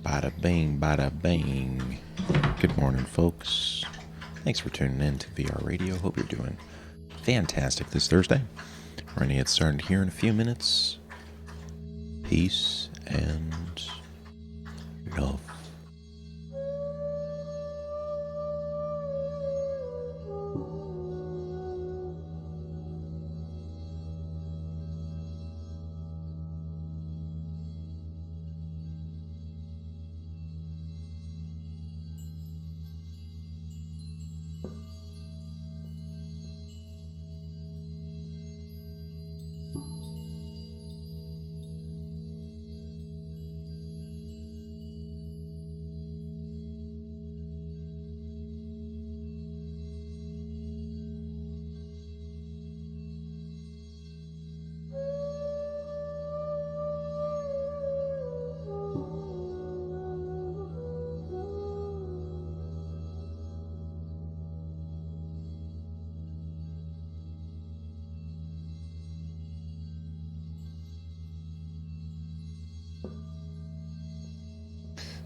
Bada bing, bada bang. Good morning, folks. Thanks for tuning in to VR Radio. Hope you're doing fantastic this Thursday. We're going to get started here in a few minutes. Peace and love.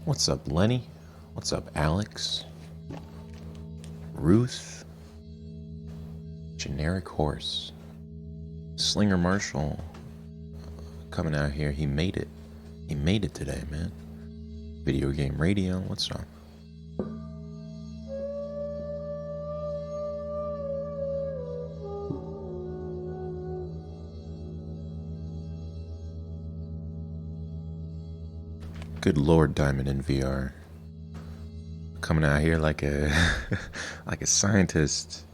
What's up, Lenny? What's up, Alex? Ruth? Generic Horse? Slinger Marshall coming out here. He made it. He made it today, man. Video Game Radio. What's up? Good Lord, Diamond in VR. Coming out here like a like a scientist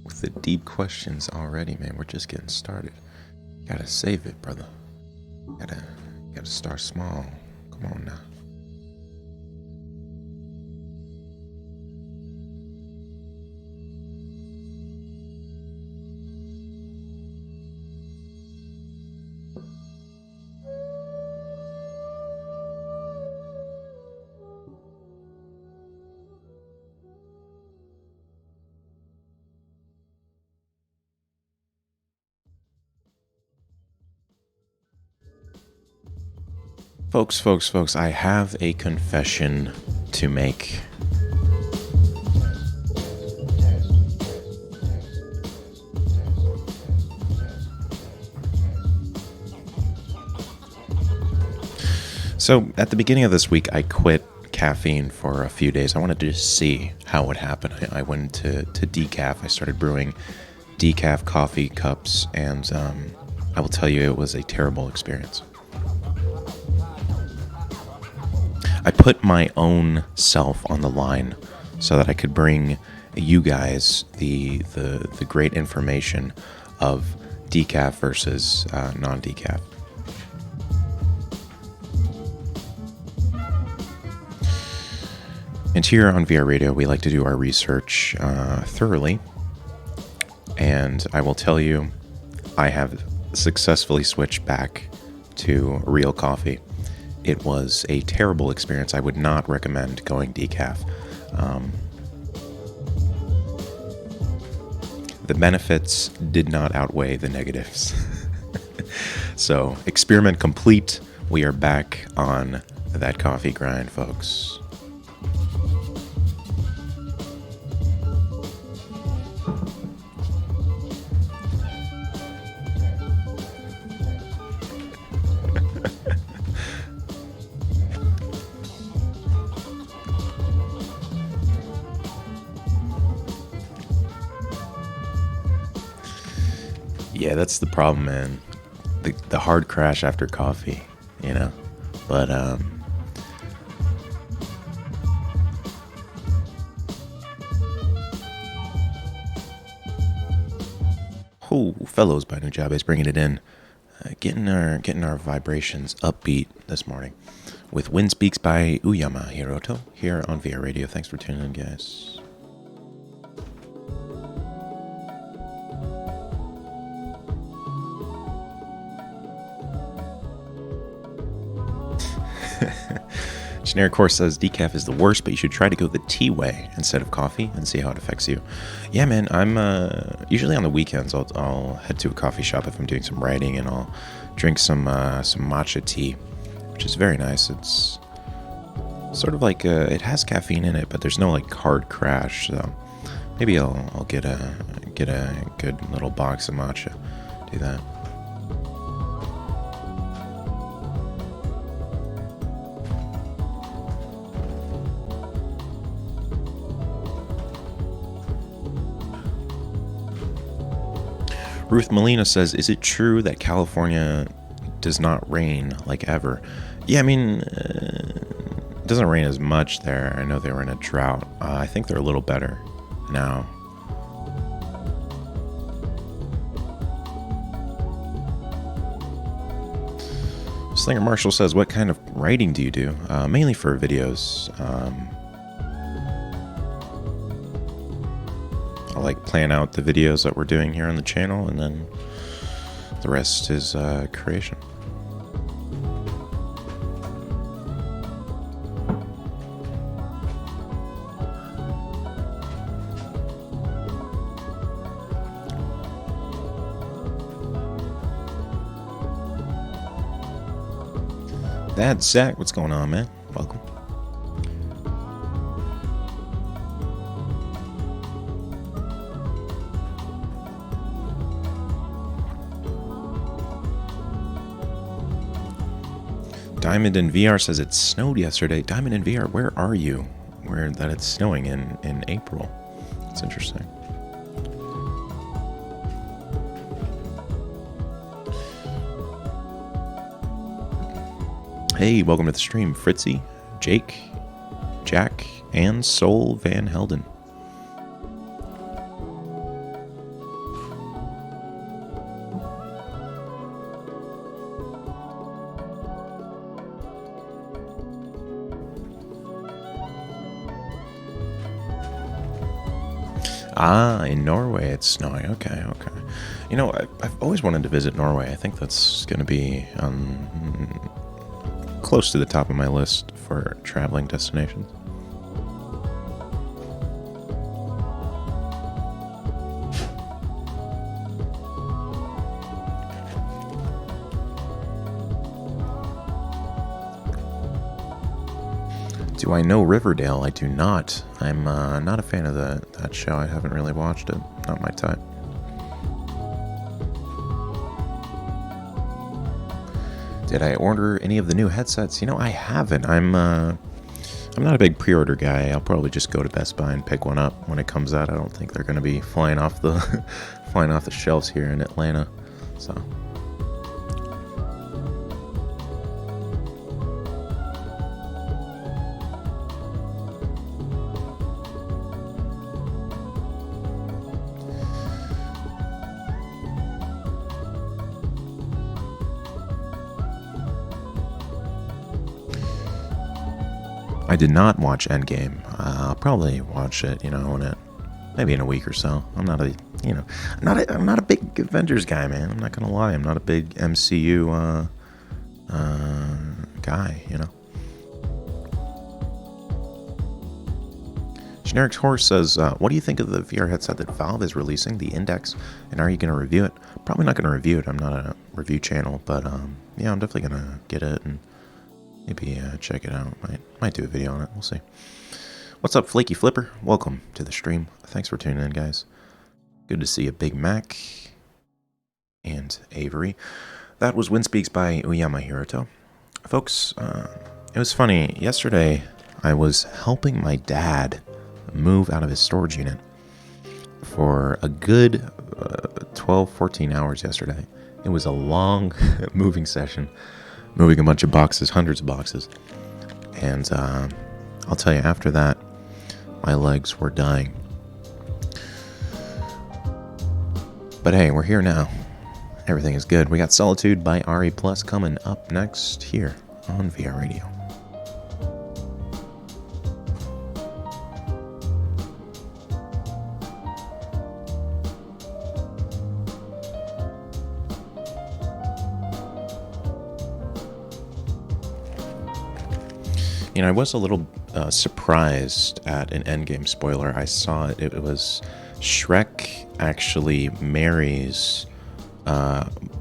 with the deep questions already, man. We're just getting started. Gotta save it, brother. Gotta start small. Come on now. Folks, I have a confession to make. So, at the beginning of this week, I quit caffeine for a few days. I wanted to just see how it would happen. I went to decaf. I started brewing decaf coffee cups, and I will tell you, it was a terrible experience. I put my own self on the line so that I could bring you guys the great information of decaf versus non-decaf. And here on VR Radio, we like to do our research thoroughly. And I will tell you, I have successfully switched back to real coffee. It was a terrible experience. I would not recommend going decaf. The benefits did not outweigh the negatives. So, experiment complete. We are back on that coffee grind, folks. Yeah, that's the problem, man. The hard crash after coffee, you know? But, fellows by Nujabes is bringing it in. Getting our vibrations upbeat this morning with Wind Speaks by Uyama Hiroto here on VR Radio. Thanks for tuning in, guys. Generic Course says decaf is the worst, but you should try to go the tea way instead of coffee and see how it affects you. Yeah, man, I'm usually on the weekends I'll head to a coffee shop if I'm doing some writing, and I'll drink some matcha tea, which is very nice. It's Sort of like it has caffeine in it, but there's no like hard crash. So maybe I'll get a good little box of matcha. Do that. Ruth Molina says, "Is it true that California does not rain like ever?" Yeah, I mean, it doesn't rain as much there. I know they were in a drought. I think they're a little better now. Slinger Marshall says, "What kind of writing do you do?" Mainly for videos. I like plan out the videos that we're doing here on the channel, and then the rest is creation. That's Zach. What's going on, man? Welcome. Diamond in VR says it snowed yesterday. Diamond in VR, where are you? Where that it's snowing in April? It's interesting. Hey, welcome to the stream, Fritzy, Jake, Jack, and Soul Van Helden. Ah, in Norway it's snowing. Okay. You know, I've always wanted to visit Norway. I think that's going to be close to the top of my list for traveling destinations. Do I know Riverdale? I do not. I'm not a fan of that show. I haven't really watched it. Not my type. Did I order any of the new headsets? You know, I haven't. I'm not a big pre-order guy. I'll probably just go to Best Buy and pick one up when it comes out. I don't think they're going to be flying off the shelves here in Atlanta. So. I did not watch Endgame. I'll probably watch it, maybe in a week or so. I'm not a big Avengers guy, man. I'm not gonna lie. I'm not a big MCU guy, Generic Horse says, "What do you think of the VR headset that Valve is releasing, the Index, and are you gonna review it?" Probably not gonna review it. I'm not a review channel, but yeah, I'm definitely gonna get it and maybe check it out. Might do a video on it. We'll see. What's up, Flaky Flipper? Welcome to the stream. Thanks for tuning in, guys. Good to see you, Big Mac and Avery. That was Windspeaks by Uyama Hiroto. Folks, it was funny. Yesterday, I was helping my dad move out of his storage unit for a good 12, 14 hours yesterday. It was a long moving session. Moving a bunch of boxes, hundreds of boxes. And I'll tell you, after that, my legs were dying. But hey, we're here now. Everything is good. We got Solitude by RE Plus coming up next here on VR Radio. I was a little surprised at an Endgame spoiler. I saw it. It was Shrek actually marries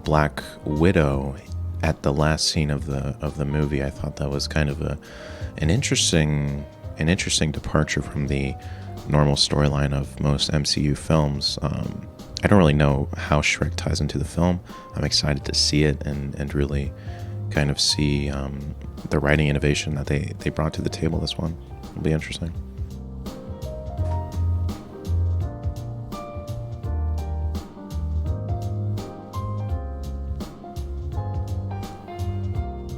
Black Widow at the last scene of the movie. I thought that was kind of an interesting departure from the normal storyline of most MCU films. I don't really know how Shrek ties into the film. I'm excited to see it and really kind of see the writing innovation that they brought to the table. This one will be interesting.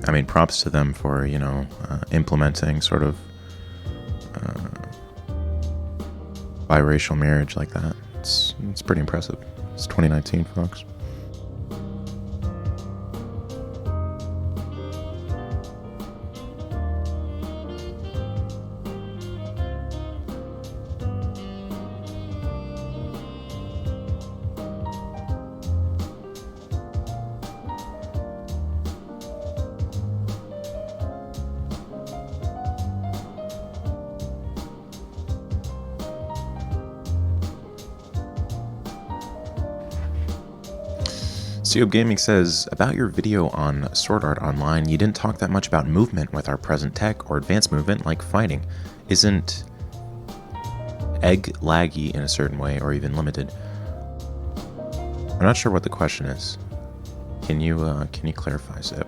I mean, props to them for, implementing sort of biracial marriage like that. It's pretty impressive. It's 2019, folks. Seob Gaming says, about your video on Sword Art Online, you didn't talk that much about movement with our present tech or advanced movement like fighting. Isn't egg laggy in a certain way or even limited? I'm not sure what the question is. Can you clarify, Seob?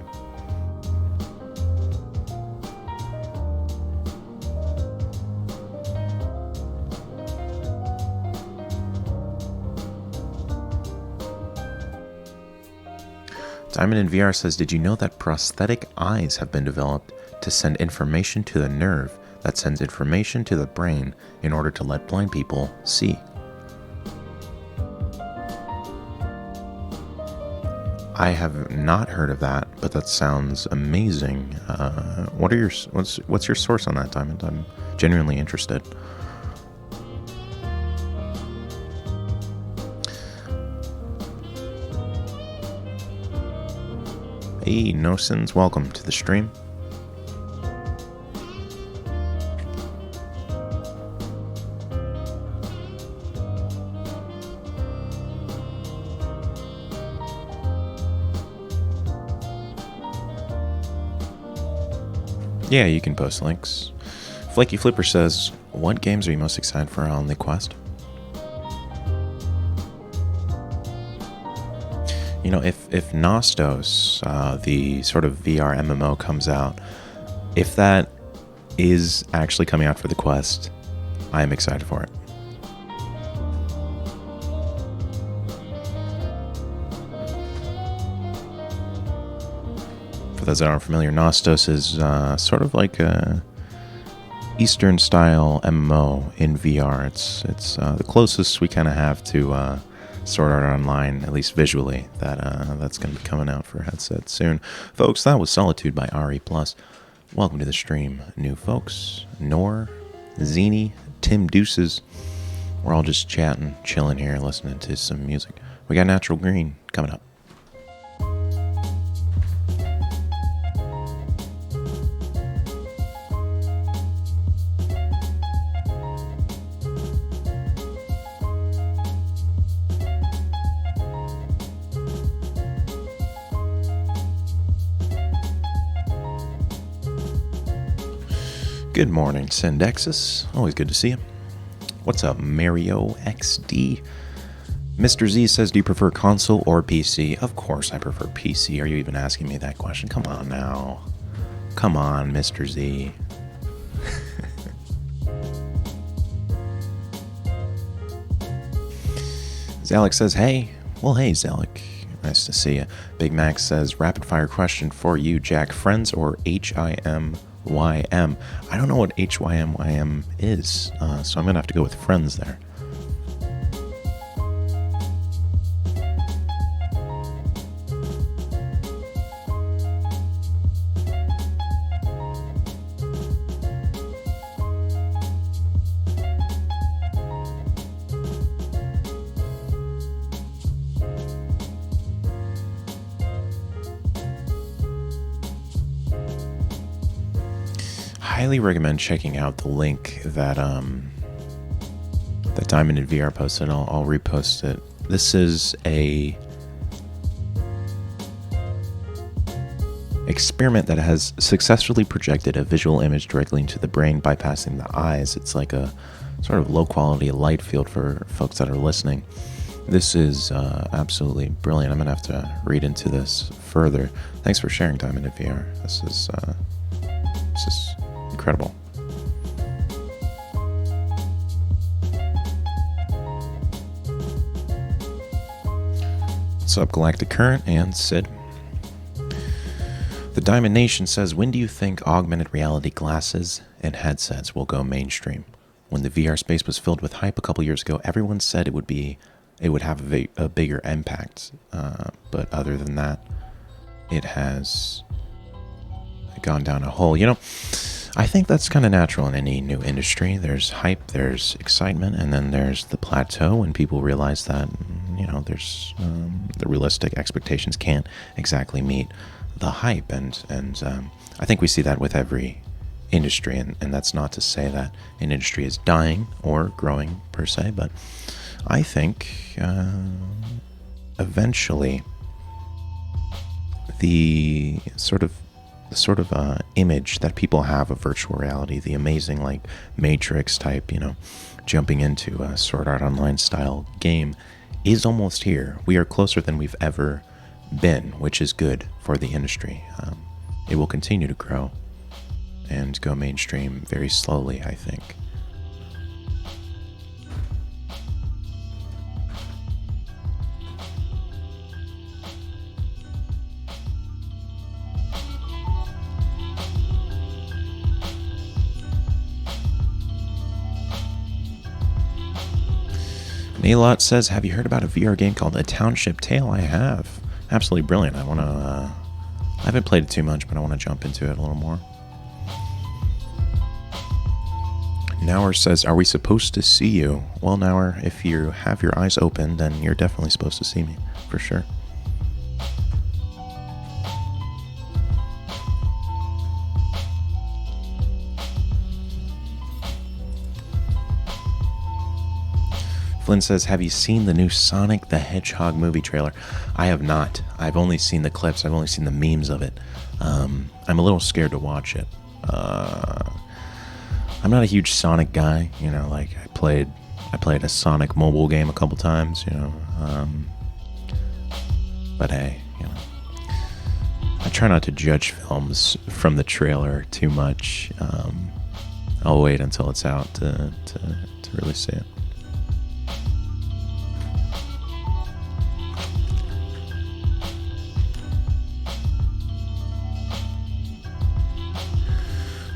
Diamond in VR says, did you know that prosthetic eyes have been developed to send information to the nerve that sends information to the brain in order to let blind people see? I have not heard of that, but that sounds amazing. What's your source on that, Diamond? I'm genuinely interested. Hey, No Sins, welcome to the stream. Yeah, you can post links. Flaky Flipper says, what games are you most excited for on the Quest? If Nostos, the sort of VR MMO, comes out, if that is actually coming out for the Quest, I am excited for it. For those that aren't familiar, Nostos is sort of like a Eastern-style MMO in VR. It's the closest we kind of have to Sword Art Online, at least visually, that's going to be coming out for headset soon. Folks, that was Solitude by RE+. Welcome to the stream, new folks. Nor, Zini, Tim Deuces. We're all just chatting, chilling here, listening to some music. We got Natural Green coming up. Good morning, Syndexis. Always good to see you. What's up, Mario XD? Mr. Z says, do you prefer console or PC? Of course I prefer PC. Are you even asking me that question? Come on now. Come on, Mr. Z. Zalek says, hey. Well, hey, Zalek. Nice to see you. Big Max says, rapid fire question for you, Jack. Friends or HIMYM? I don't know what HYMYM is, so I'm going to have to go with Friends there. Highly recommend checking out the link that that Diamond in VR posted. I'll repost it. This is a experiment that has successfully projected a visual image directly into the brain, bypassing the eyes. It's like a sort of low-quality light field for folks that are listening. This is absolutely brilliant. I'm going to have to read into this further. Thanks for sharing, Diamond in VR. This is incredible. What's up, Galactic Current and Sid? The Diamond Nation says, when do you think augmented reality glasses and headsets will go mainstream? When the VR space was filled with hype a couple years ago, everyone said it would have a bigger impact. But other than that, it has gone down a hole. You know, I think that's kind of natural in any new industry. There's hype, there's excitement, and then there's the plateau when people realize that, you know, there's the realistic expectations can't exactly meet the hype. And I think we see that with every industry, and that's not to say that an industry is dying or growing per se, but I think eventually the sort of image that people have of virtual reality, the amazing like Matrix type, you know, jumping into a Sword Art Online style game, is almost here. We are closer than we've ever been, which is good for the industry. It will continue to grow and go mainstream very slowly, I think. Nalot says, have you heard about a VR game called A Township Tale? I have. Absolutely brilliant. I haven't played it too much, but I want to jump into it a little more. Nauer says, are we supposed to see you? Well, Nauer, if you have your eyes open, then you're definitely supposed to see me, for sure. Flynn says, have you seen the new Sonic the Hedgehog movie trailer? I have not. I've only seen the clips. I've only seen the memes of it. I'm a little scared to watch it. I'm not a huge Sonic guy. You know, like I played a Sonic mobile game a couple times, you know. But hey, you know, I try not to judge films from the trailer too much. I'll wait until it's out to really see it.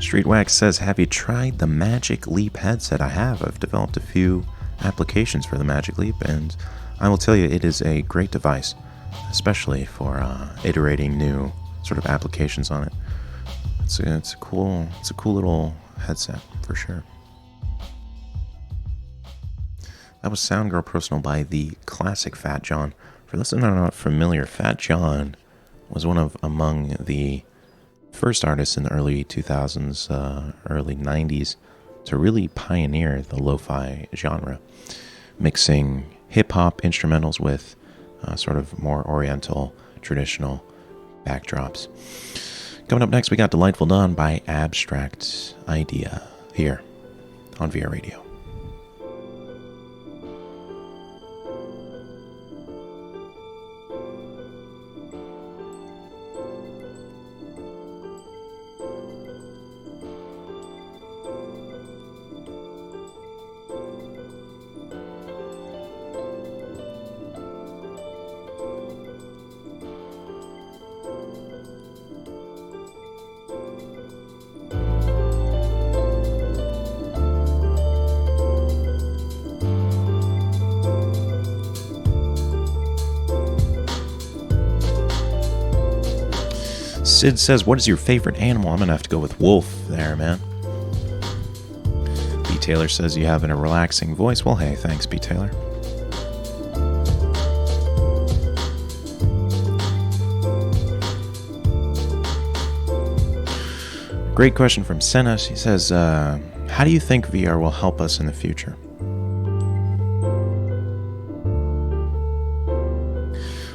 Streetwax says, have you tried the Magic Leap headset? I have. I've developed a few applications for the Magic Leap, and I will tell you it is a great device, especially for iterating new sort of applications on it. It's a cool little headset for sure. That was Sound Girl Personal by the classic Fat John. For those that are not familiar, Fat John was among the first artists in the early 2000s, early 90s to really pioneer the lo-fi genre, mixing hip-hop instrumentals with sort of more oriental, traditional backdrops. Coming up next, we got Delightful Dawn by Abstract Idea here on VR Radio. Sid says, what is your favorite animal? I'm going to have to go with wolf there, man. B. Taylor says, you have a relaxing voice. Well, hey, thanks, B. Taylor. Great question from Senna. She says, how do you think VR will help us in the future?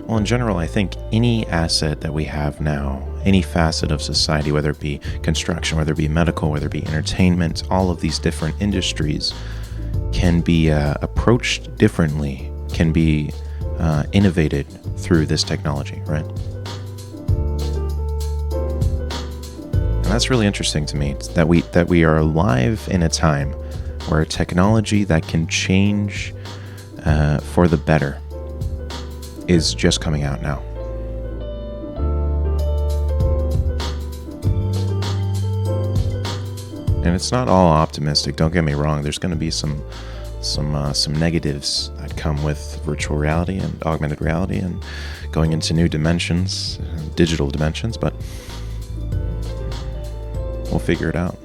Well, in general, I think any asset that we have now any facet of society, whether it be construction, whether it be medical, whether it be entertainment, all of these different industries can be approached differently, can be innovated through this technology, right? And that's really interesting to me. It's that we are alive in a time where technology that can change for the better is just coming out now. And it's not all optimistic, don't get me wrong. There's going to be some negatives that come with virtual reality and augmented reality and going into new dimensions, digital dimensions, but we'll figure it out.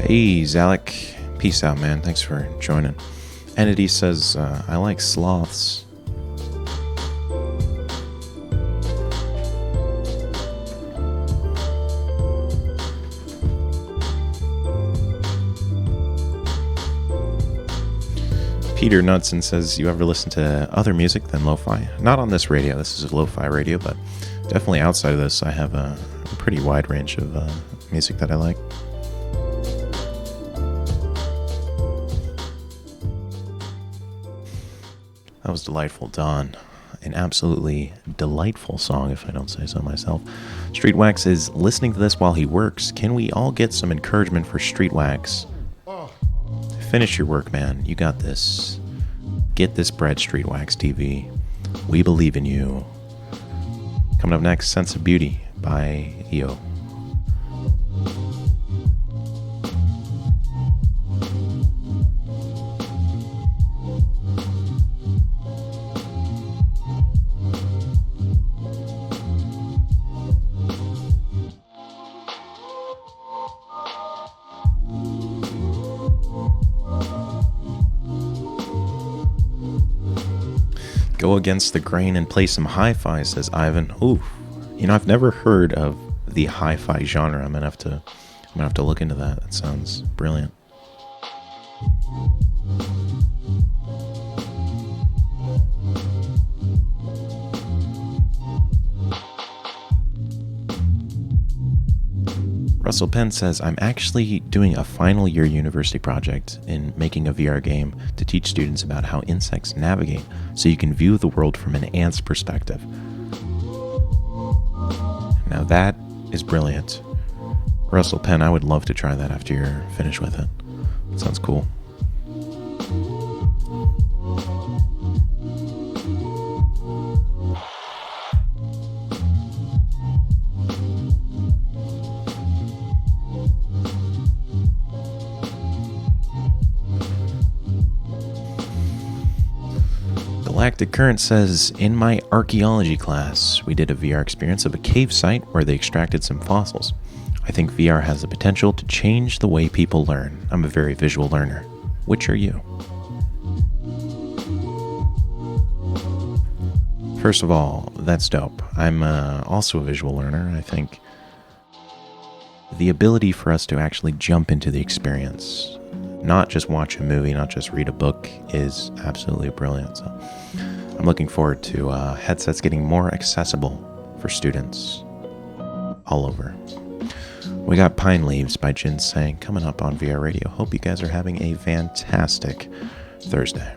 Hey, Zalek. Peace out, man. Thanks for joining. Entity says, I like sloths. Peter Knudsen says, you ever listen to other music than lo-fi? Not on this radio. This is a lo-fi radio, but definitely outside of this, I have a pretty wide range of music that I like. That was delightful, Dawn. An absolutely delightful song, if I don't say so myself. Streetwax is listening to this while he works. Can we all get some encouragement for Streetwax? Finish your work, man. You got this. Get this bread, Streetwax TV. We believe in you. Coming up next, Sense of Beauty by EO. Go against the grain and play some hi-fi, says Ivan. Ooh, you know, I've never heard of the hi-fi genre. I'm gonna have to look into that. That sounds brilliant. Russell Penn says, I'm actually doing a final year university project in making a VR game to teach students about how insects navigate so you can view the world from an ant's perspective. Now that is brilliant. Russell Penn, I would love to try that after you're finished with it. Sounds cool. Galactic Current says, in my archaeology class, we did a VR experience of a cave site where they extracted some fossils. I think VR has the potential to change the way people learn. I'm a very visual learner. Which are you? First of all, that's dope. I'm also a visual learner. I think the ability for us to actually jump into the experience, not just watch a movie, not just read a book, is absolutely brilliant. So I'm looking forward to headsets getting more accessible for students all over. We got Pine Leaves by Jin Sang coming up on VR Radio. Hope you guys are having a fantastic Thursday.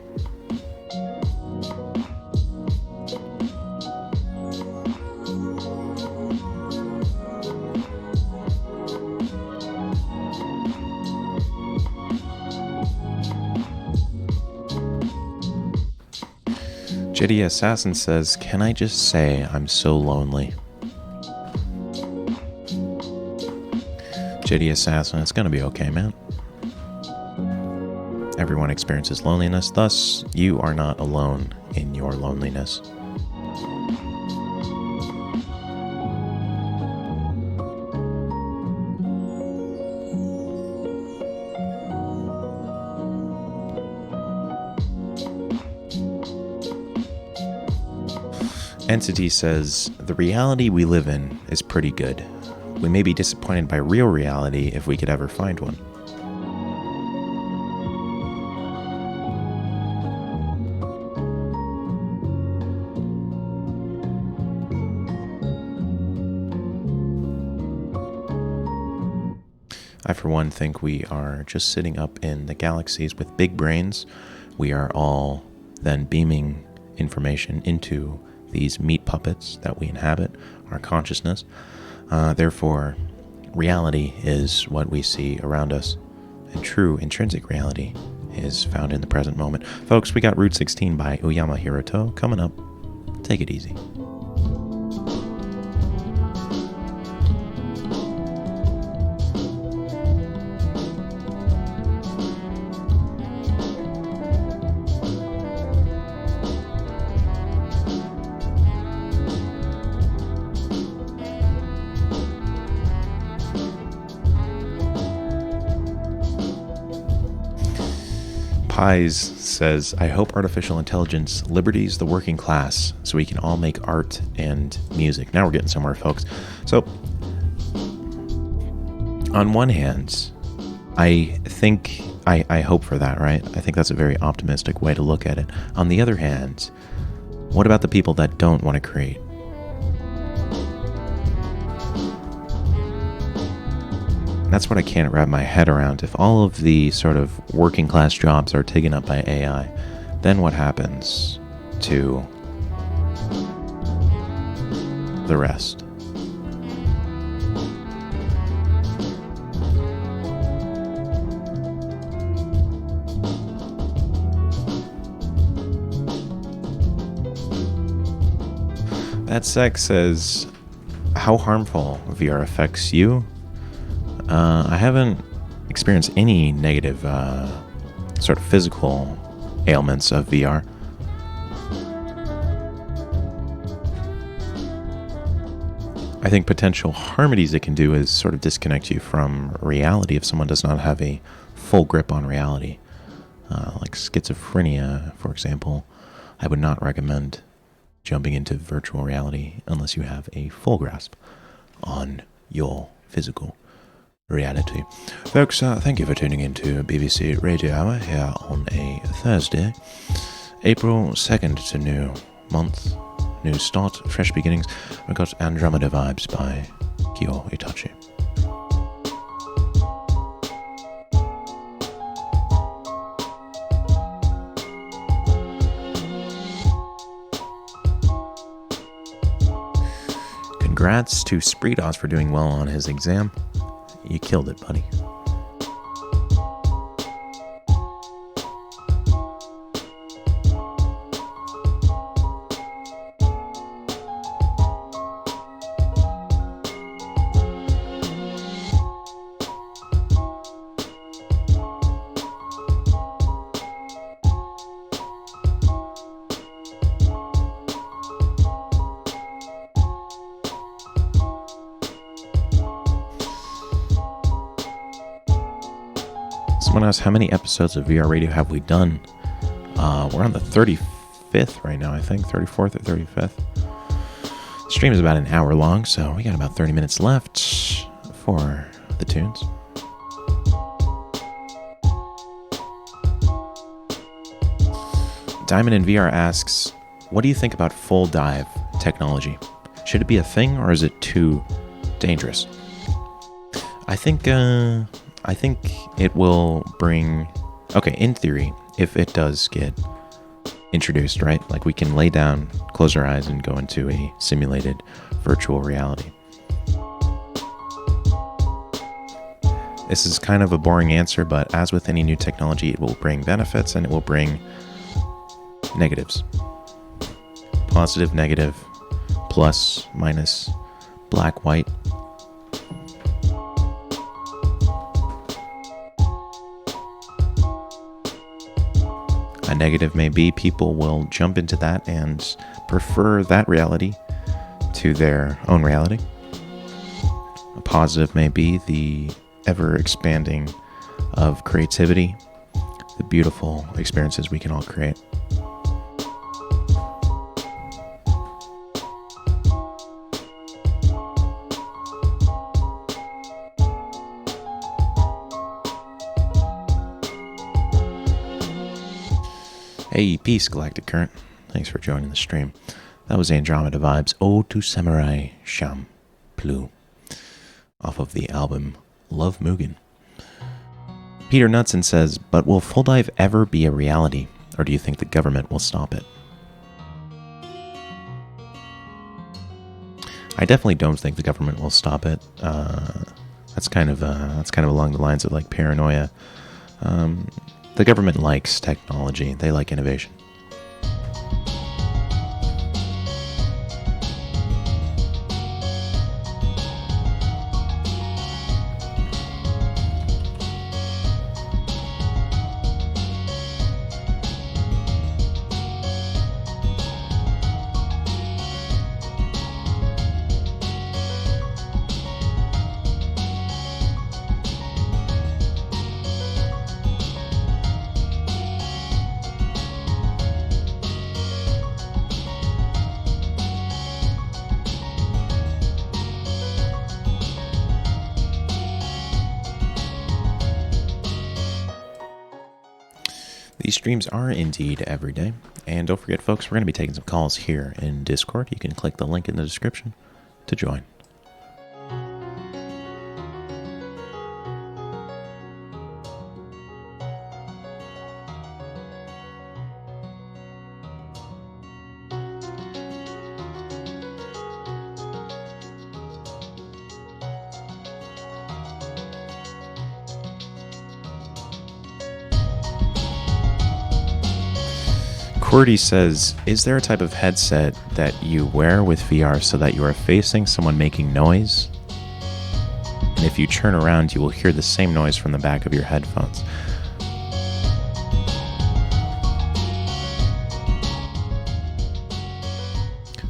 Jedi Assassin says, can I just say I'm so lonely? Jedi Assassin, it's gonna be okay, man. Everyone experiences loneliness, thus you are not alone in your loneliness. Entity says, the reality we live in is pretty good. We may be disappointed by real reality if we could ever find one. I, for one, think we are just sitting up in the galaxies with big brains. We are all then beaming information into these meat puppets that we inhabit, our consciousness. Therefore, reality is what we see around us, and true intrinsic reality is found in the present moment. Folks, we got Route 16 by Uyama Hiroto coming up. Take it easy. Pies says, I hope artificial intelligence liberties the working class so we can all make art and music. Now we're getting somewhere, folks. So, on one hand, I think, I hope for that, right? I think that's a very optimistic way to look at it. On the other hand, what about the people that don't want to create? That's what I can't wrap my head around. If all of the sort of working class jobs are taken up by AI, then what happens to the rest? That Sex says, how harmful VR affects you? I haven't experienced any negative sort of physical ailments of VR. I think potential harmonies it can do is sort of disconnect you from reality if someone does not have a full grip on reality. Like schizophrenia, for example, I would not recommend jumping into virtual reality unless you have a full grasp on your physical reality. Folks, thank you for tuning in to BBC Radio Hour here on a Thursday. April 2nd to new month, new start, fresh beginnings. We've got Andromeda Vibes by Kyo Itachi. Congrats to Spreedos for doing well on his exam. You killed it, buddy. Someone asked, how many episodes of VR Radio have we done? We're on the 35th right now, I think. 34th or 35th. The stream is about an hour long, so we got about 30 minutes left for the tunes. Diamond in VR asks, what do you think about full dive technology? Should it be a thing, or is it too dangerous? I think it will bring... Okay, in theory, if it does get introduced, right? Like we can lay down, close our eyes, and go into a simulated virtual reality. This is kind of a boring answer, but as with any new technology, it will bring benefits and it will bring negatives. Positive, negative, plus, minus, black, white. A negative may be people will jump into that and prefer that reality to their own reality. A positive may be the ever-expanding of creativity, the beautiful experiences we can all create. Hey, peace, Galactic Current. Thanks for joining the stream. That was Andromeda Vibes, Ode to Samurai Champloo, off of the album Love Mugen. Peter Knudsen says, but will full dive ever be a reality, or do you think the government will stop it? I definitely don't think the government will stop it. That's kind of along the lines of like paranoia. The government likes technology. They like innovation. These streams are indeed every day. And don't forget, folks, we're going to be taking some calls here in Discord. You can click the link in the description to join. Qwerty says, is there a type of headset that you wear with VR so that you are facing someone making noise? And if you turn around, you will hear the same noise from the back of your headphones.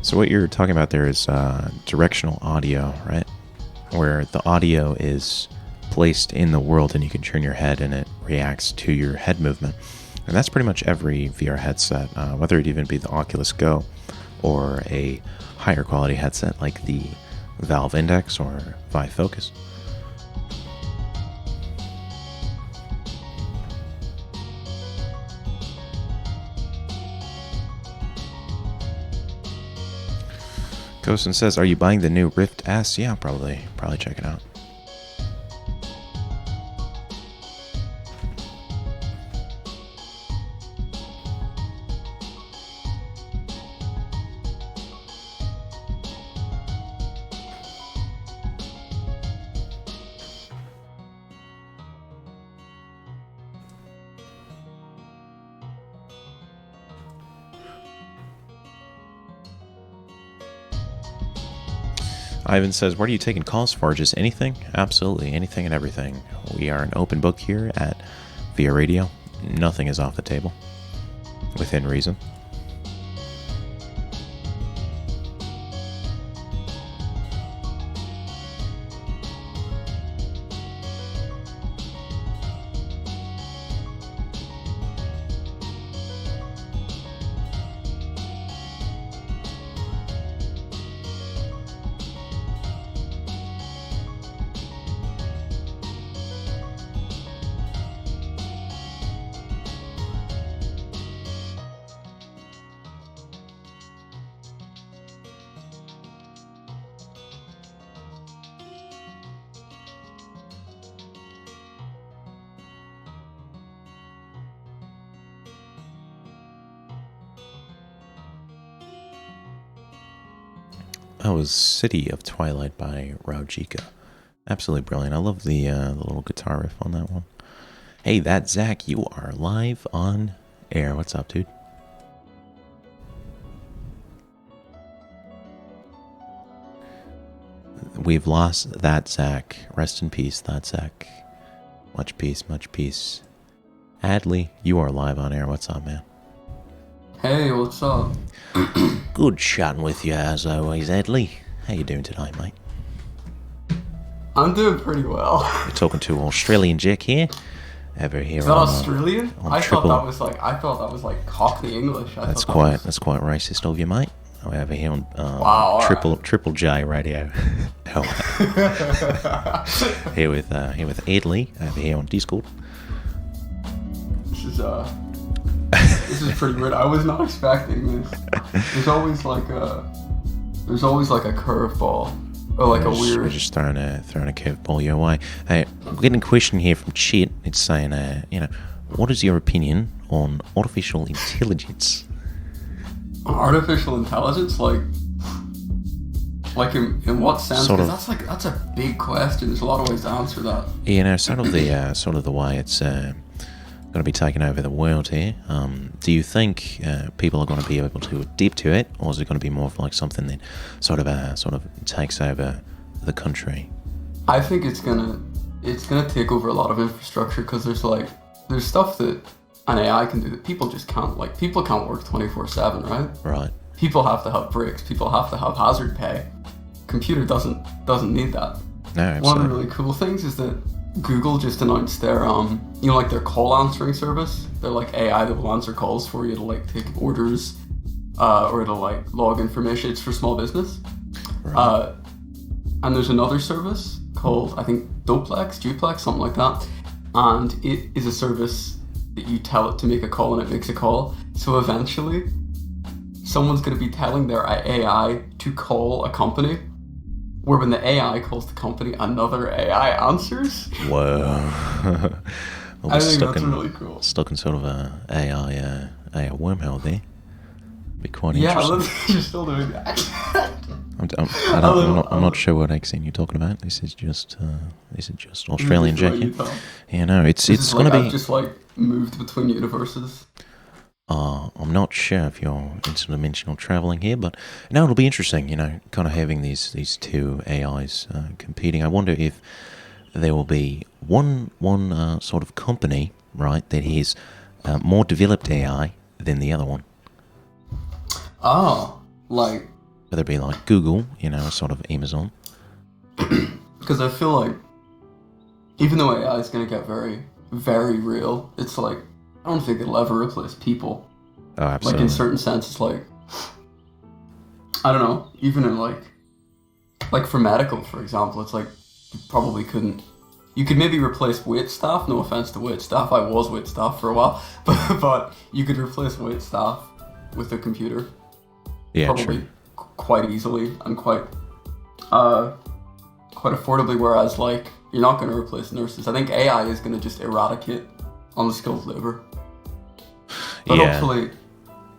So what you're talking about there is directional audio, right? Where the audio is placed in the world and you can turn your head and it reacts to your head movement. And that's pretty much every VR headset, whether it even be the Oculus Go or a higher quality headset like the Valve Index or Vive Focus. Ghosten says, are you buying the new Rift S? Yeah, probably check it out. Ivan says, what are you taking calls for? Just anything? Absolutely, anything and everything. We are an open book here at VRadio. Nothing is off the table, within reason. That was City of Twilight by Raujika. Absolutely brilliant. I love the little guitar riff on that one. Hey, that's Zach. You are live on air. What's up, dude? We've lost that Zach. Rest in peace, that Zach. Much peace, much peace. Adley, you are live on air. What's up, man? Hey, what's up? Good chatting with you as always, Adley. How you doing tonight, mate? I'm doing pretty well. You're talking to Australian Jack here. Over here. Is that Australian? I thought that was like Cockney English. That's quite racist of you, mate. We're over here on Triple J Radio. here with Adley over here on Discord. This is This is pretty weird. I was not expecting this. There's always like a curveball or like We're just throwing a curveball your way. Hey, we're getting a question here from Chet. It's saying, what is your opinion on artificial intelligence? Artificial intelligence, like in what sense? Because that's a big question. There's a lot of ways to answer that. Sort of the way it's going to be taking over the world here. Do you think people are going to be able to adapt to it, or is it going to be more of like something that sort of takes over the country? I think it's gonna take over a lot of infrastructure because there's stuff that an AI can do that people just can't. Like, people can't work 24/7, right? Right. People have to have breaks. People have to have hazard pay. Computer doesn't need that. No, absolutely. One of the really cool things is that Google just announced their their call answering service. They're like AI that will answer calls for you to like take orders, or to like log information. It's for small business. Right. And there's another service called, I think, Duplex, something like that. And it is a service that you tell it to make a call and it makes a call. So eventually, someone's going to be telling their AI to call a company, where when the AI calls the company, another AI answers. Whoa. Well, I think that's really cool. Stuck in sort of a AI wormhole there. Be quite interesting. Yeah, you're still doing that. I'm not sure what accent you're talking about. This is just Australian Jack. Yeah, no, it's going to be. I've just like moved between universes. I'm not sure if you're interdimensional traveling here, but no, it'll be interesting. Kind of having these two AIs competing. I wonder if there will be one sort of company, right, that has more developed AI than the other one. Oh, like. Whether it be like Google, sort of Amazon. Because I feel like, even though AI is going to get very, very real, it's like, I don't think it'll ever replace people. Oh, absolutely. Like, in certain sense, it's like, I don't know, even in like for medical, for example, it's like, you probably couldn't. You could maybe replace wait staff, no offense to wait staff, I was wait staff for a while, but you could replace wait staff with a computer. Yeah, probably. True. Quite easily and quite affordably, whereas like you're not going to replace nurses. I think AI is going to just eradicate unskilled labor. But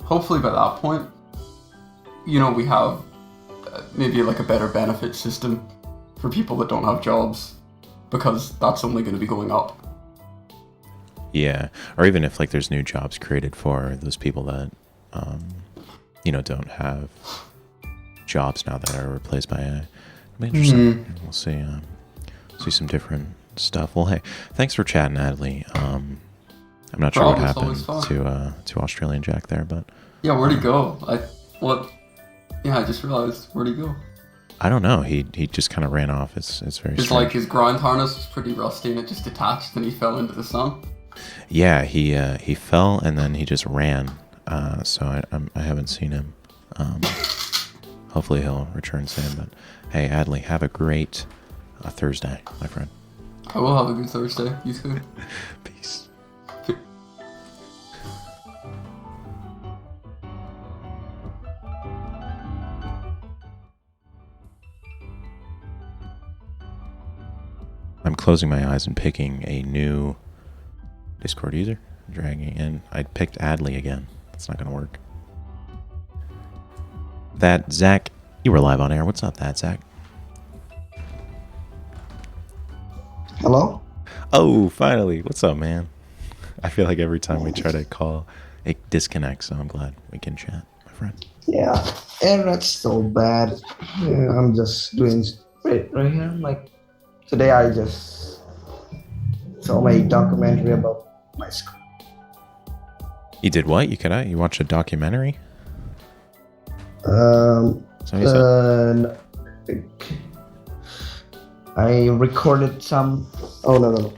hopefully by that point, we have maybe like a better benefit system for people that don't have jobs, because that's only going to be going up. Yeah, or even if like there's new jobs created for those people that don't have jobs now that are replaced by AI. It'll be interesting. We'll see some different stuff. Well, hey, thanks for chatting, Adley. I'm not sure what happened to Australian Jack there, but yeah, where'd he go? I just realized, where'd he go? I don't know. He just kind of ran off. It's very strange. Like his ground harness was pretty rusty and it just detached and he fell into the sun. Yeah, he fell and then he just ran. So I haven't seen him. Hopefully he'll return soon. But hey, Adley, have a great Thursday, my friend. I will have a good Thursday. You too. Peace. I'm closing my eyes and picking a new Discord user, dragging in. I picked Adley again. That's not going to work. That Zach, you were live on air. What's up, that Zach? Hello? Oh, finally. What's up, man? I feel like every time we try to call, it disconnects, so I'm glad we can chat, my friend. Yeah, internet's so bad. Yeah, I'm just doing great right here. Like, today I just saw my documentary about my school. You did what? You watched a documentary? I recorded some. Oh no!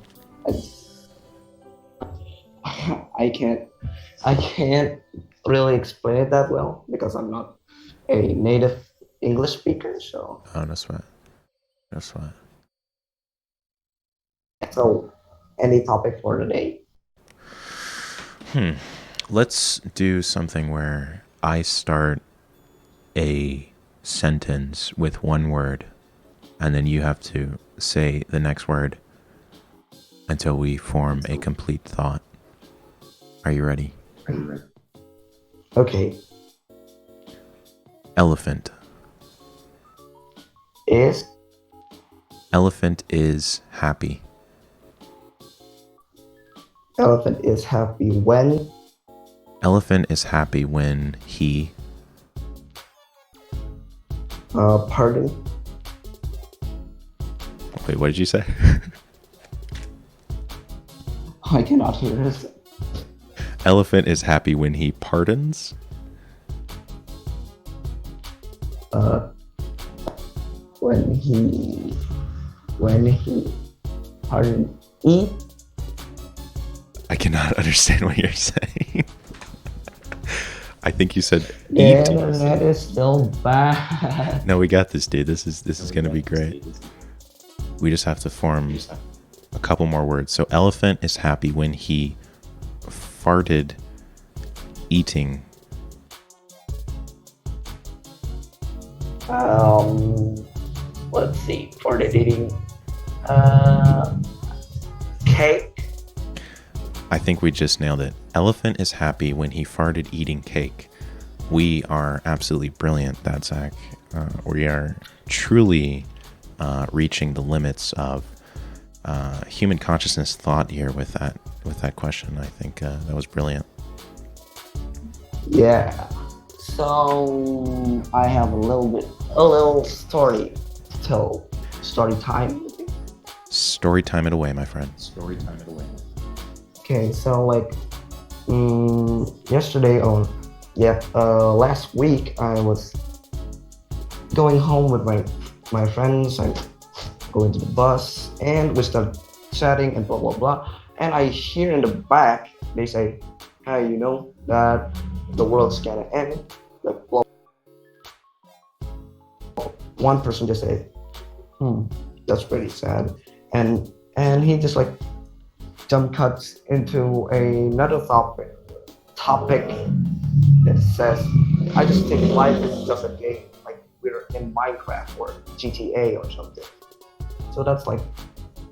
I can't really explain it that well because I'm not a native English speaker. So. Oh, that's fine. That's fine. So, any topic for today? Let's do something where I start a sentence with one word, and then you have to say the next word until we form a complete thought. Are you ready? Okay. Elephant. Is Elephant is happy. elephant is happy when Elephant is happy when he... pardon? Wait, what did you say? I cannot hear this. Elephant is happy when he pardons. When he pardon eat. I cannot understand what you're saying. I think you said The eat. internet is still bad. No, we got this, dude. This is gonna be great. We just have to form a couple more words. So elephant is happy when he farted eating. Let's see. For the eating cake. I think we just nailed it. Elephant is happy when he farted eating cake. We are absolutely brilliant, that Zach. We are truly reaching the limits of human consciousness thought here with that question. I think that was brilliant. Yeah. So I have a little story to tell. Story time. Story time it away, my friend. Okay, so like yesterday or last week I was going home with my friends. I'm going to the bus and we start chatting and blah blah blah. And I hear in the back they say, "Hey, you know that the world's gonna end." Like blah. One person just said, "That's pretty sad," and he just like jump cuts into another topic that says, "I just think life is just a game, like we're in Minecraft or GTA or something." So that's like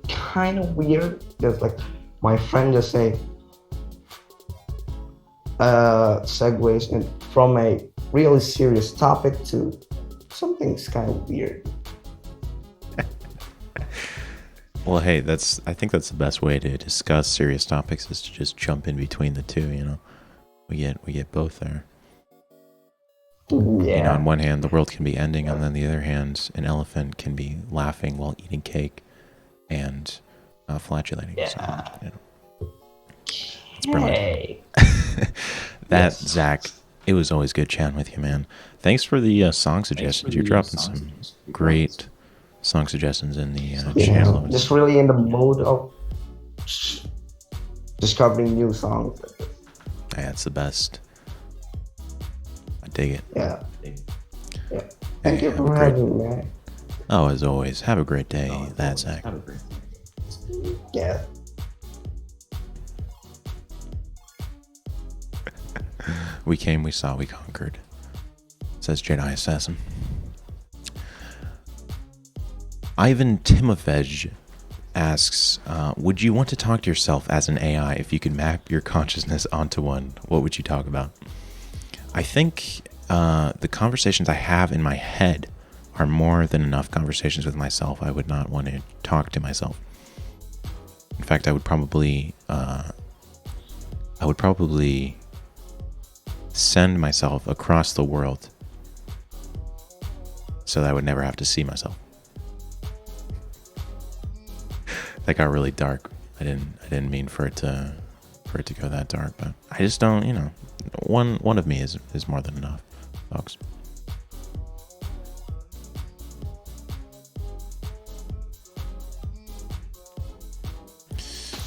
kind of weird. There's like my friend just say segues in from a really serious topic to something's kind of weird. Well, hey, I think that's the best way to discuss serious topics is to just jump in between the two, you know. We get both there. Yeah. You know, on one hand, the world can be ending, and on the other hand, an elephant can be laughing while eating cake and flatulating. Yeah. So, you know. It's brilliant. Hey. Zach, it was always good chatting with you, man. Thanks for the song suggestions. You're dropping some great song suggestions in the channel. Just really in the mood of discovering new songs. Yeah, it's the best. I dig it. Yeah. Thank you for having me, man. Oh, as always, have a great day. That's Zach. Yeah. We came, we saw, we conquered. Says Jedi Assassin. Ivan Timofej asks, would you want to talk to yourself as an AI if you could map your consciousness onto one? What would you talk about? I think the conversations I have in my head are more than enough conversations with myself. I would not want to talk to myself. In fact, I would probably send myself across the world so that I would never have to see myself. That got really dark. I didn't mean for it to go that dark, but I just don't, you know, one of me is more than enough, folks.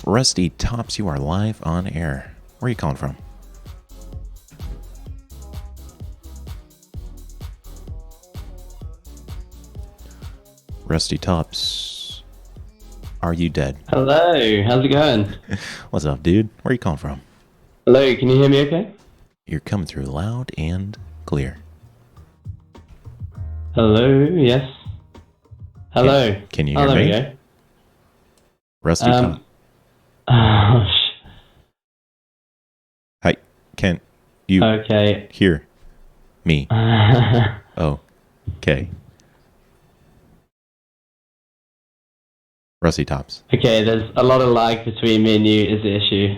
Rusty Tops, you are live on air. Where are you calling from? Rusty Tops, are you dead? Hello, how's it going? What's up, dude? Where are you calling from? Hello, can you hear me okay? You're coming through loud and clear. Hello, yes. Hello. Can you hear there me? we go. Rusty Top. Hi, can you Okay. hear me? Oh, okay. Rusty Tops. Okay, there's a lot of lag between me and you is the issue.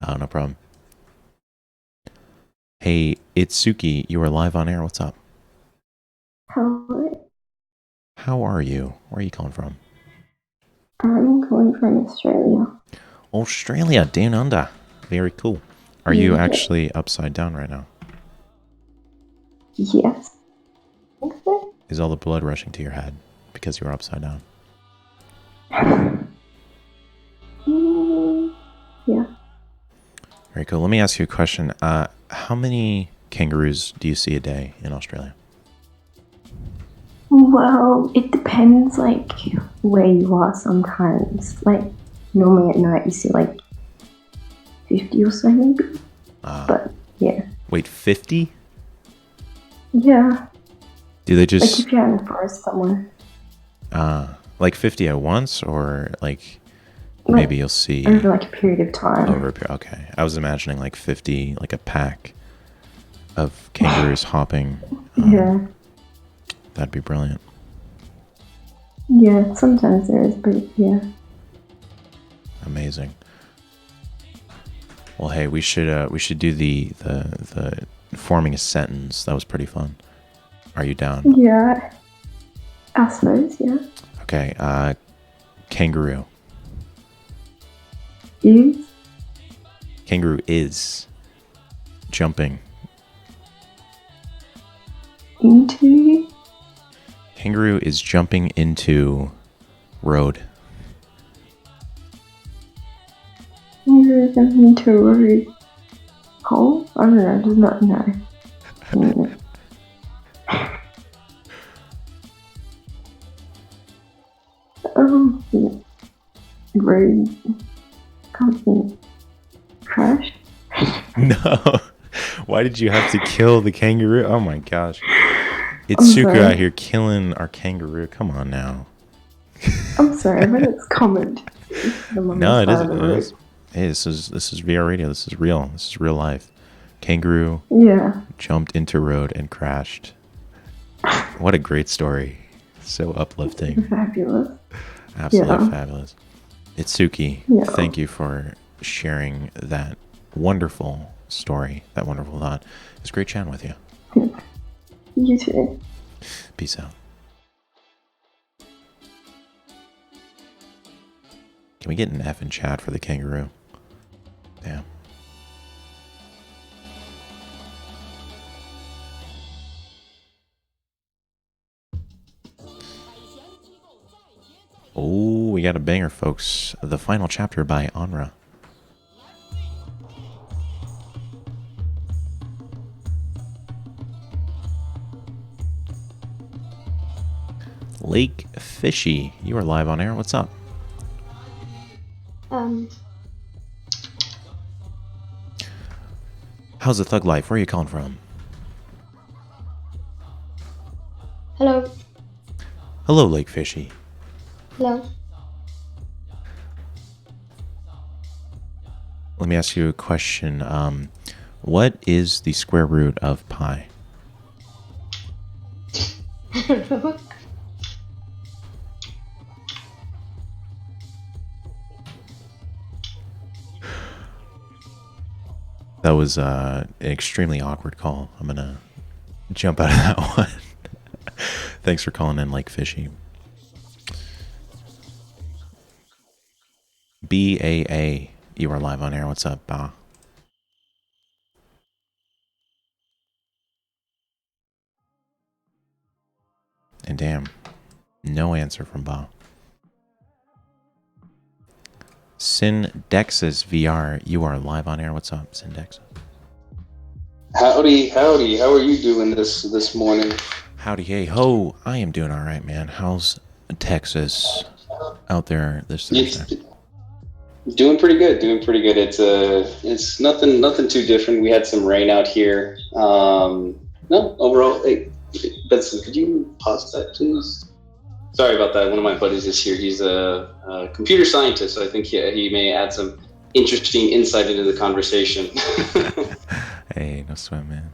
Oh, no problem. Hey, it's Suki. You are live on air. What's up? Hello. How are you? Where are you calling from? I'm calling from Australia. Australia, down under. Very cool. Are you actually upside down right now? Yes. I think so. Is all the blood rushing to your head because you're upside down? Yeah. Very cool. Let me ask you a question. How many kangaroos do you see a day in Australia? Well, it depends, like, where you are sometimes. Like, normally at night you see, like, 50 or so maybe. But, yeah. Wait, 50? Yeah. Do they Like, just... if you're in the forest somewhere. like 50 at once, or like maybe you'll see... Over, like, a period of time. Over a period, okay. I was imagining like 50, like a pack of kangaroos hopping. Yeah. That'd be brilliant. Yeah, sometimes there is, but yeah. Amazing. Well, hey, we should do the forming a sentence. That was pretty fun. Are you down? Yeah. I suppose, yeah. Okay, kangaroo. Is? Kangaroo is jumping. Into? Kangaroo is jumping into road. You're jumping into a road. Hole? I don't know, does not know. Yeah. Road company crash. No. Why did you have to kill the kangaroo? Oh my gosh. It's I'm Suku sorry. out here killing our kangaroo. Come on now. I'm sorry, but it's common. No, it isn't. It is. Hey, this is VR radio. This is real. This is real life. Kangaroo Yeah. jumped into road and crashed. What a great story. So uplifting. Fabulous. Absolutely Yeah. fabulous. It's Suki. Yeah. Thank you for sharing that wonderful story, that wonderful thought. It's great chatting with you. You too. Peace out. Can we get an F in chat for the kangaroo? Damn. Oh, we got a banger, folks. The final chapter by Anra. Lake Fishy, you are live on air. What's up? How's the thug life? Where are you calling from? Hello. Hello, Lake Fishy. Hello. Let me ask you a question. What is the square root of pi? I don't know. That was an extremely awkward call. I'm going to jump out of that one. Thanks for calling in, Lake Fishy. BAA, you are live on air. What's up, Ba? And damn, no answer from Ba. Syndexus VR, you are live on air. What's up, Syndexus? Howdy, howdy. How are you doing this morning? Howdy, hey, ho. I am doing all right, man. How's Texas out there this Thursday? Doing pretty good. Doing pretty good. It's nothing too different. We had some rain out here. No, overall, hey, Benson, could you pause that, please? Sorry about that. One of my buddies is here. He's a computer scientist, so I think he may add some interesting insight into the conversation. Hey, no sweat, man.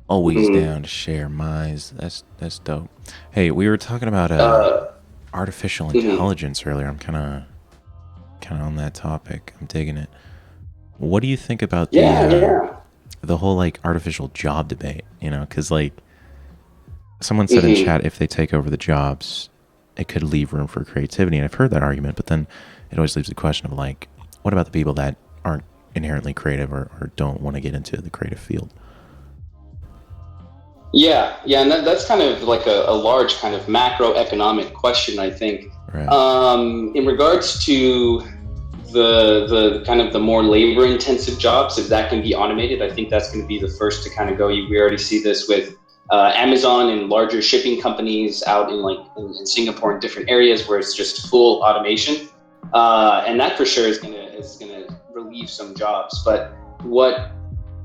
Always down to share minds. That's dope. Hey, we were talking about artificial intelligence earlier. I'm kind of on that topic. I'm digging it. What do you think about the whole like artificial job debate? You know, because like someone said in chat, if they take over the jobs, it could leave room for creativity. And I've heard that argument, but then it always leaves the question of like, what about the people that aren't inherently creative or don't want to get into the creative field? Yeah, and that's kind of like a large kind of macroeconomic question, I think. Right. In regards to the kind of the more labor-intensive jobs, if that can be automated, I think that's going to be the first to kind of go. We already see this with Amazon and larger shipping companies out in Singapore and different areas where it's just full automation, and that for sure is gonna relieve some jobs. But what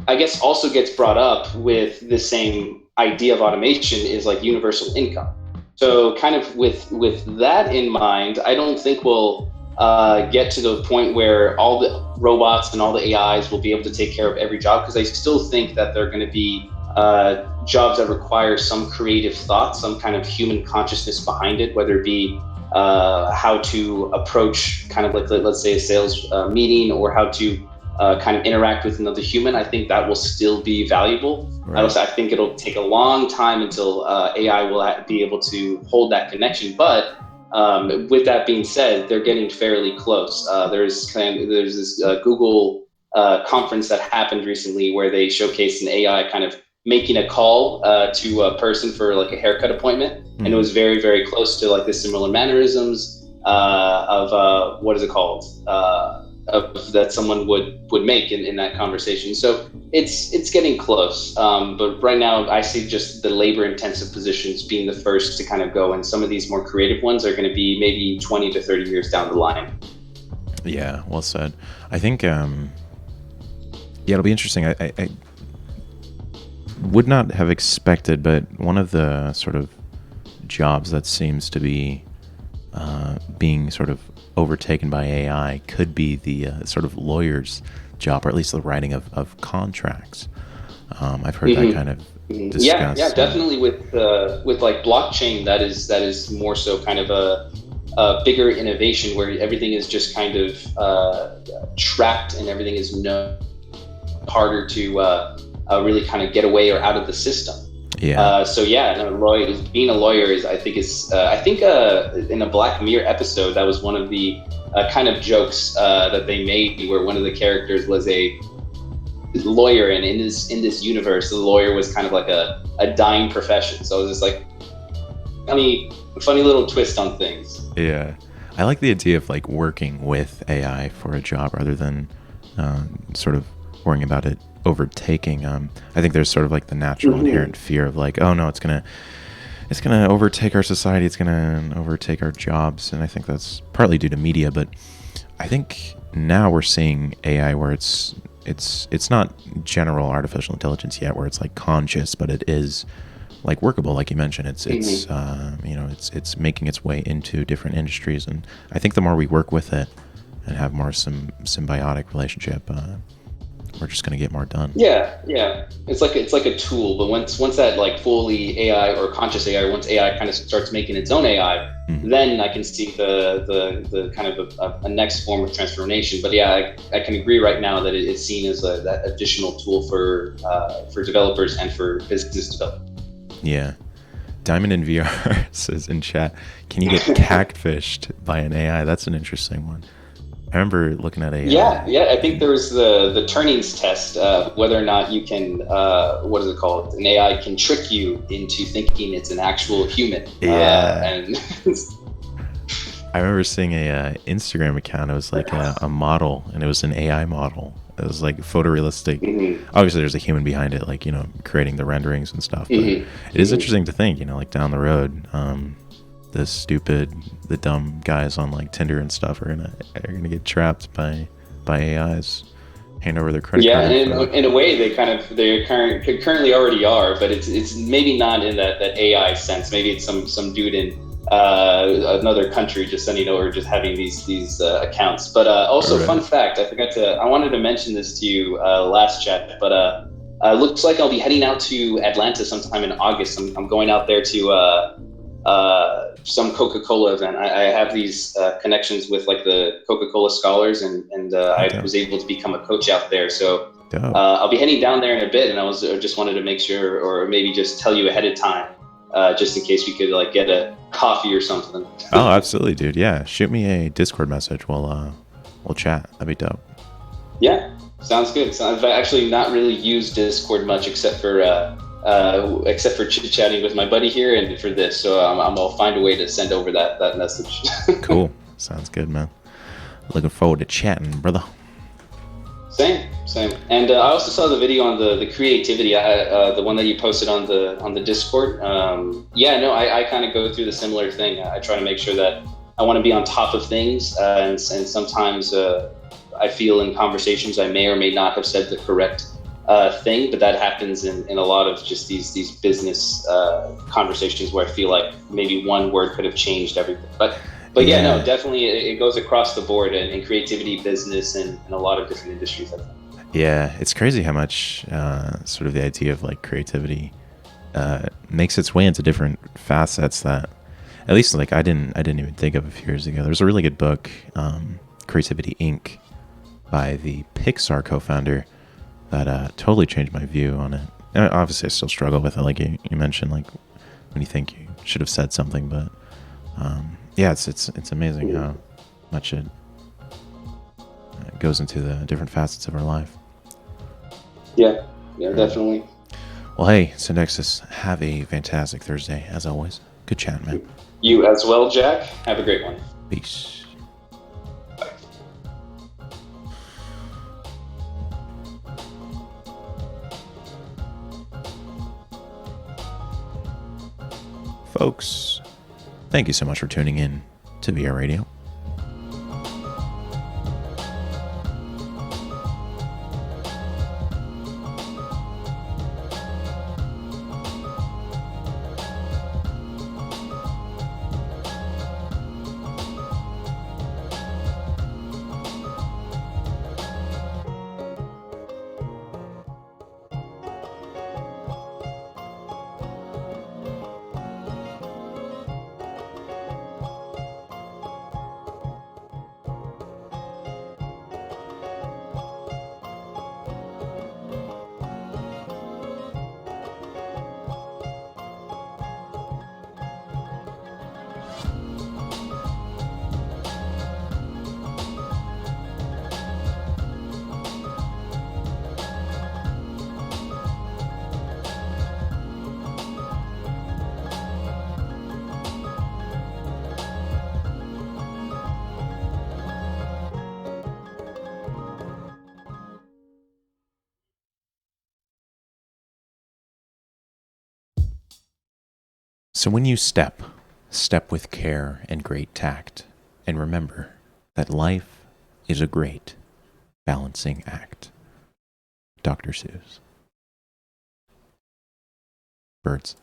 I guess also gets brought up with the same idea of automation is like universal income. So kind of with that in mind, I don't think we'll get to the point where all the robots and all the AIs will be able to take care of every job, because I still think that they're going to be jobs that require some creative thought, some kind of human consciousness behind it, whether it be how to approach kind of like, let's say, a sales meeting, or how to kind of interact with another human. I think that will still be valuable. Right. I think it'll take a long time until AI will be able to hold that connection. But with that being said, they're getting fairly close. There's this Google conference that happened recently where they showcased an AI kind of making a call to a person for like a haircut appointment, and it was very, very close to like the similar mannerisms of what is it called? That someone would make in that conversation. So it's getting close, but right now I see just the labor intensive positions being the first to kind of go, and some of these more creative ones are going to be maybe 20 to 30 years down the line. Yeah, well said. I think it'll be interesting. I would not have expected, but one of the sort of jobs that seems to be being sort of overtaken by AI could be the sort of lawyer's job, or at least the writing of contracts. I've heard that kind of discussed. Yeah, definitely with like blockchain, that is more so kind of a bigger innovation where everything is just kind of tracked and everything is harder to really kind of get away or out of the system. Yeah. Being a lawyer is, I think in a Black Mirror episode, that was one of the kind of jokes that they made, where one of the characters was a lawyer, and in this universe, the lawyer was kind of like a dying profession. So it was just like funny little twist on things. Yeah, I like the idea of like working with AI for a job rather than sort of worrying about it overtaking. I think there's sort of like the natural inherent fear of like, oh no, it's gonna overtake our society, it's gonna overtake our jobs, and I think that's partly due to media. But I think now we're seeing AI where it's not general artificial intelligence yet, where it's like conscious, but it is like workable, like you mentioned. It's making its way into different industries, and I think the more we work with it and have more symbiotic relationship, we're just going to get more done. Yeah. It's like a tool, but once that like fully AI or conscious AI, once AI kind of starts making its own AI, then I can see the kind of a next form of transformation. But yeah, I can agree right now that it's seen as that additional tool for developers and for business development. Yeah. Diamond in VR says in chat, can you get catfished by an AI? That's an interesting one. I remember looking at I think there was the Turing's test, whether or not you can what is it called, an AI can trick you into thinking it's an actual human. And I remember seeing a Instagram account. It was like a model, and it was an AI model. It was like photorealistic. Obviously there's a human behind it, like, creating the renderings and stuff, but it is interesting to think, like down the road, the dumb guys on like Tinder and stuff are gonna get trapped by AIs. Hand over their credit card. Yeah, and in a way, they currently already are, but it's maybe not in that AI sense. Maybe it's some dude in another country just sending over, just having these accounts. But also, fun fact, I wanted to mention this to you last chat, but looks like I'll be heading out to Atlanta sometime in August. I'm going out there to some Coca-Cola event. I have these connections with like the Coca-Cola scholars, and I was able to become a coach out there. So I'll be heading down there in a bit, and I just wanted to make sure, or maybe just tell you ahead of time, just in case we could like get a coffee or something. Oh, absolutely, dude. Yeah, shoot me a Discord message. We'll chat. That'd be dope. Yeah, sounds good. So I've actually not really used Discord much except for chit-chatting with my buddy here and for this. So I'll find a way to send over that message. Cool. Sounds good, man. Looking forward to chatting, brother. Same. And I also saw the video on the creativity, the one that you posted on the Discord. I kind of go through the similar thing. I try to make sure that I want to be on top of things, and sometimes I feel in conversations I may or may not have said the correct thing, but that happens in a lot of just these business conversations where I feel like maybe one word could have changed everything. But yeah, no, definitely it goes across the board in creativity, business, and a lot of different industries, I think. Yeah, it's crazy how much sort of the idea of like creativity makes its way into different facets that, at least like I didn't even think of a few years ago. There's a really good book, Creativity Inc., by the Pixar co-founder, that totally changed my view on it. And obviously, I still struggle with it, like you mentioned, like when you think you should have said something, but yeah, it's amazing how much it goes into the different facets of our life. Yeah, definitely. Well, hey, Synexus, have a fantastic Thursday, as always. Good chat, man. You as well, Jack. Have a great one. Peace. Bye. Folks, thank you so much for tuning in to VR Radio. So when you step with care and great tact, and remember that life is a great balancing act. Dr. Seuss. Birds.